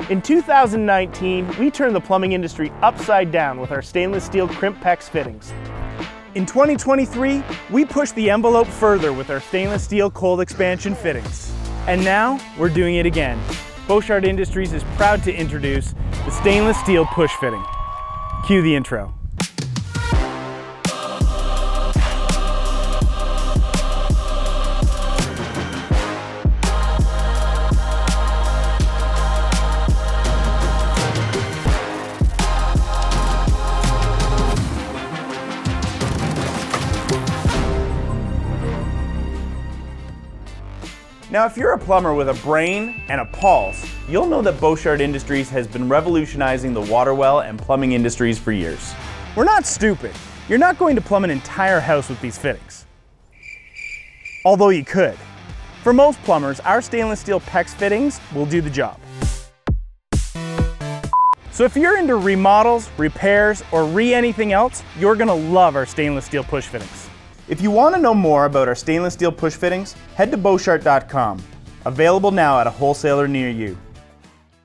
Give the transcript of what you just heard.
In 2019, we turned the plumbing industry upside down with our stainless steel crimp PEX fittings. In 2023, we pushed the envelope further with our stainless steel cold expansion fittings. And now, we're doing it again. Bochart Industries is proud to introduce the stainless steel push fitting. Cue the intro. Now, if you're a plumber with a brain and a pulse, you'll know that Bochart Industries has been revolutionizing the water well and plumbing industries for years. We're not stupid. You're not going to plumb an entire house with these fittings. Although you could. For most plumbers, our stainless steel PEX fittings will do the job. So if you're into remodels, repairs, or anything else, you're gonna love our stainless steel push fittings. If you want to know more about our stainless steel push fittings, head to Bochart.com. Available now at a wholesaler near you.